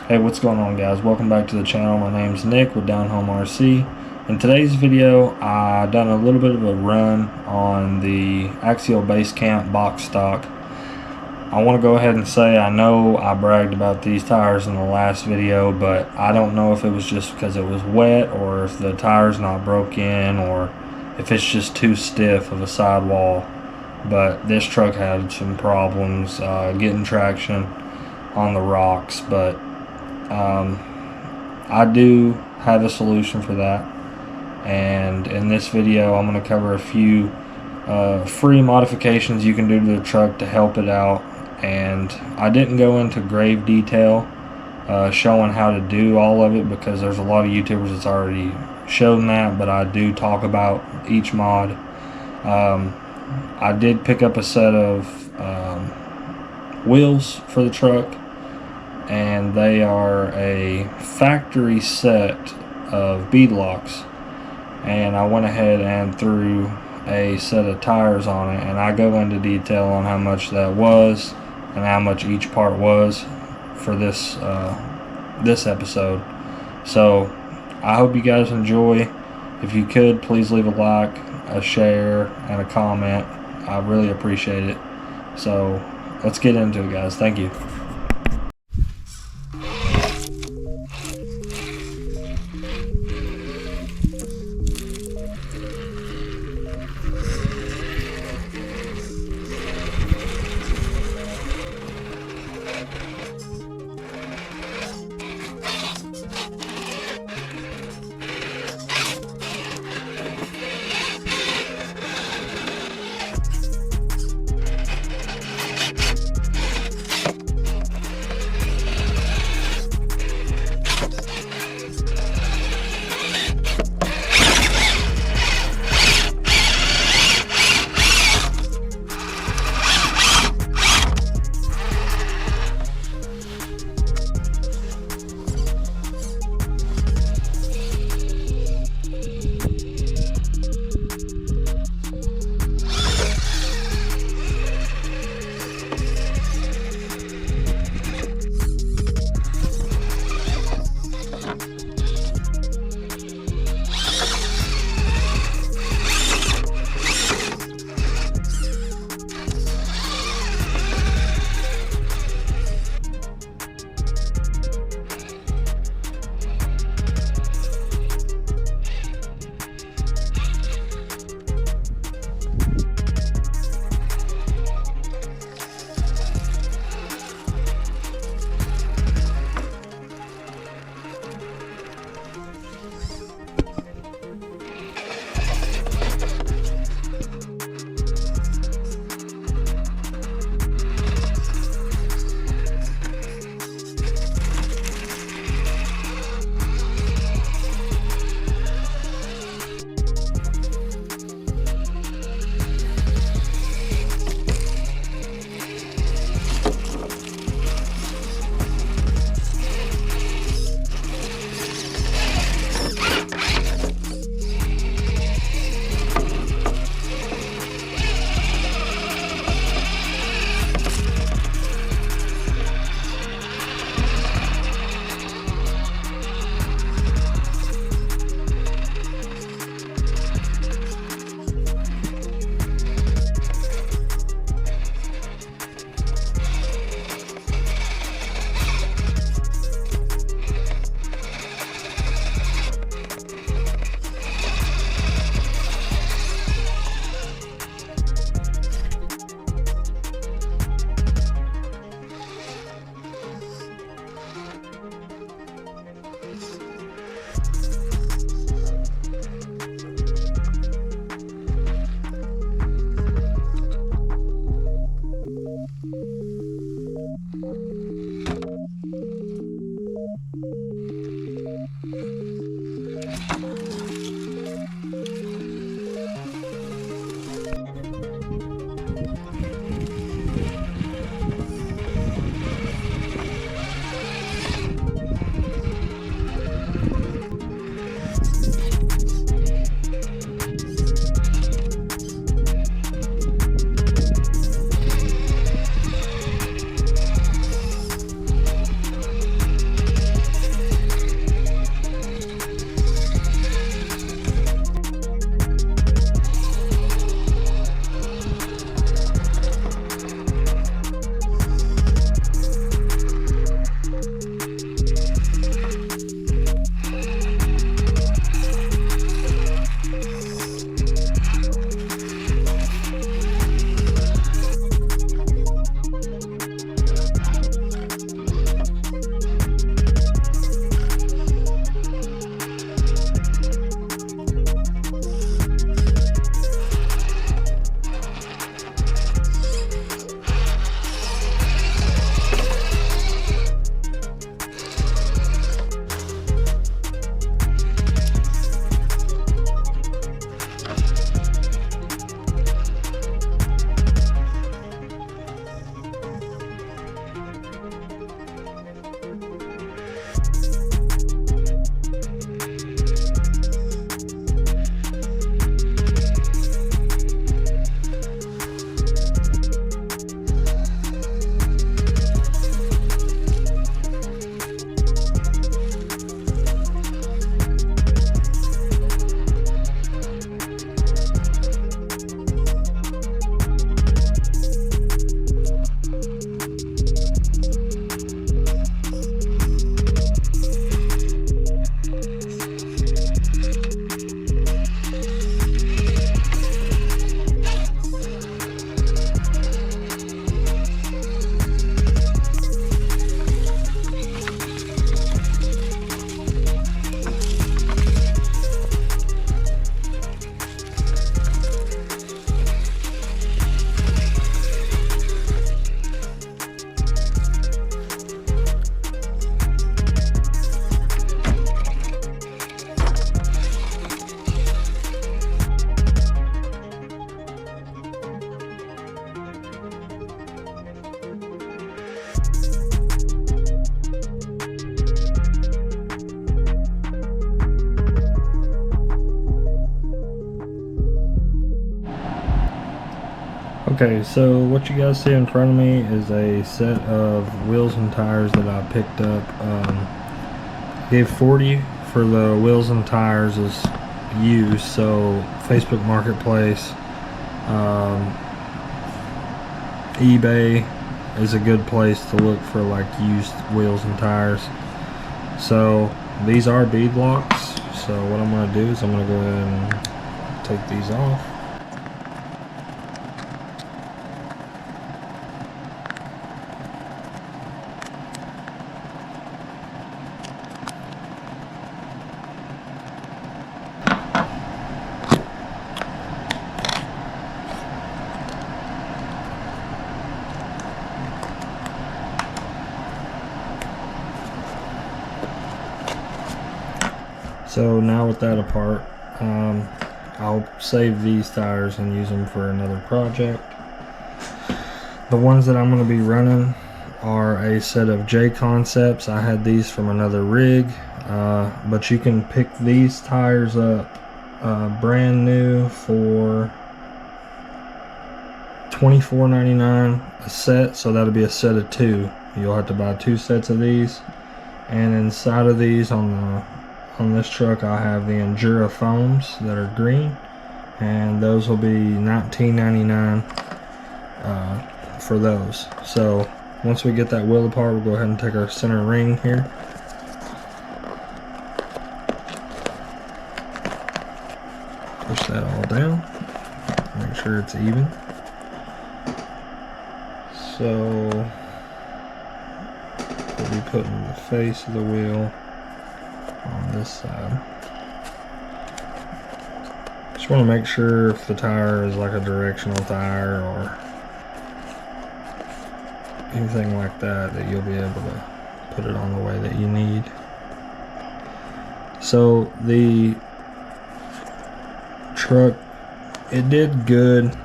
Hey, what's going on, guys? Welcome back to the channel. My name's Nick with Down Home RC. In today's video, I done a little bit of a run on the axial basecamp box stock. I want to go ahead and say I know I bragged about these tires in the last video, but I don't know if it was just because it was wet or if the tire's not broke in or if it's just too stiff of a sidewall. But this truck had some problems getting traction on the rocks, but I do have a solution for that, and in this video I'm going to cover a few free modifications you can do to the truck to help it out. And I didn't go into grave detail showing how to do all of it because there's a lot of YouTubers that's already shown that, but I do talk about each mod. I did pick up a set of wheels for the truck, and they are a factory set of bead locks, and I went ahead and threw a set of tires on it, and I go into detail on how much that was and how much each part was for this this episode. So I hope you guys enjoy. If you could, please leave a like, a share, and a comment. I really appreciate it. So let's get into it, guys. Thank you. Okay, so what you guys see in front of me is a set of wheels and tires that I picked up. Gave 40 for the wheels and tires as used, so Facebook Marketplace, eBay is a good place to look for like used wheels and tires. So these are bead locks, so what I'm going to do is I'm going to go ahead and take these off. So now with that apart, I'll save these tires and use them for another project. The ones that I'm going to be running are a set of J Concepts. I had these from another rig, but you can pick these tires up brand new for $24.99 a set, so that'll be a set of 2. You'll have to buy 2 sets of these, and inside of these on this truck I have the Endura foams that are green, and those will be $19.99 for those. So once we get that wheel apart, we'll go ahead and take our center ring here. Push that all down, make sure it's even. So we'll be putting the face of the wheel on this side. Just want to make sure if the tire is like a directional tire or anything like that, that you'll be able to put it on the way that you need. So the truck, it did good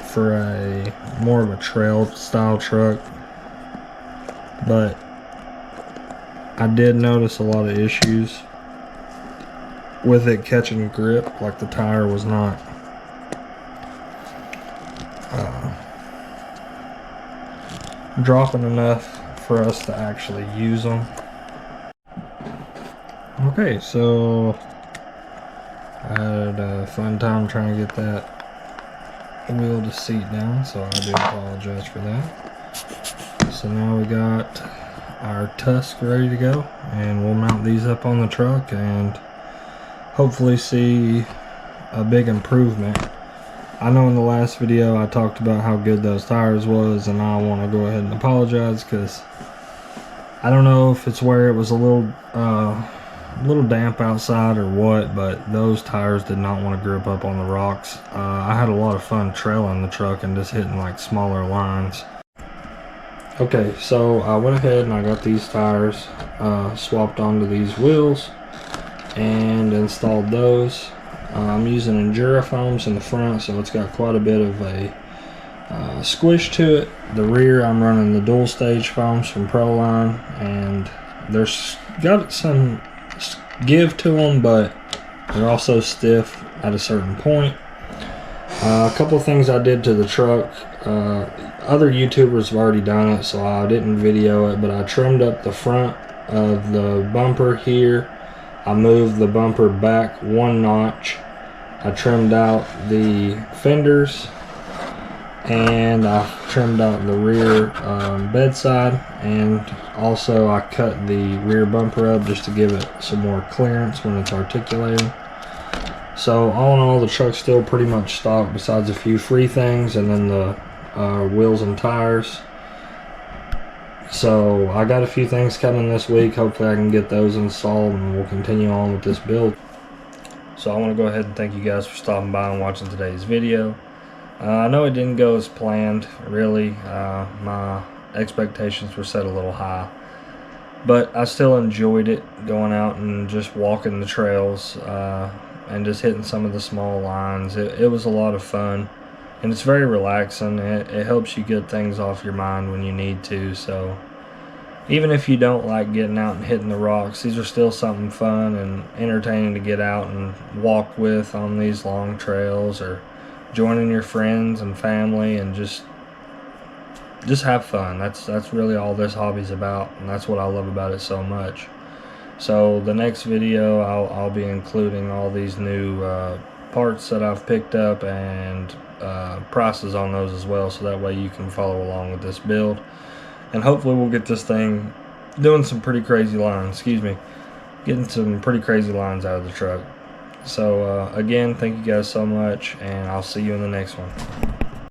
for a more of a trail style truck, but I did notice a lot of issues with it catching grip, like the tire was not dropping enough for us to actually use them. Okay, so I had a fun time trying to get that wheel to seat down, so I do apologize for that. So now we got our tusk ready to go, and we'll mount these up on the truck and hopefully see a big improvement. I know in the last video I talked about how good those tires was, and I want to go ahead and apologize because I don't know if it's where it was a little damp outside or what, but those tires did not want to grip up on the rocks. I had a lot of fun trailing the truck and just hitting like smaller lines. Okay, so I went ahead and I got these tires swapped onto these wheels and installed those. I'm using Endura foams in the front, so it's got quite a bit of a squish to it. The rear, I'm running the dual stage foams from Proline, and there's got some give to them, but they're also stiff at a certain point. A couple of things I did to the truck. Other YouTubers have already done it, so I didn't video it, but I trimmed up the front of the bumper here. I moved the bumper back 1 notch. I trimmed out the fenders, and I trimmed out the rear bedside, and also I cut the rear bumper up just to give it some more clearance when it's articulating. So all in all, the truck's still pretty much stock besides a few free things, and then the wheels and tires. So I got a few things coming this week. Hopefully I can get those installed, and we'll continue on with this build. So I want to go ahead and thank you guys for stopping by and watching today's video. I know it didn't go as planned, really. My expectations were set a little high, but I still enjoyed it, going out and just walking the trails and just hitting some of the small lines. It was a lot of fun, and it's very relaxing. It helps you get things off your mind when you need to. So even if you don't like getting out and hitting the rocks, these are still something fun and entertaining to get out and walk with on these long trails, or joining your friends and family, and just have fun. That's really all this hobby's about, and that's what I love about it so much. So the next video, I'll be including all these new parts that I've picked up, and prices on those as well, so that way you can follow along with this build, and hopefully we'll get this thing doing some pretty crazy lines. Getting some pretty crazy lines out of the truck. So again, thank you guys so much, and I'll see you in the next one.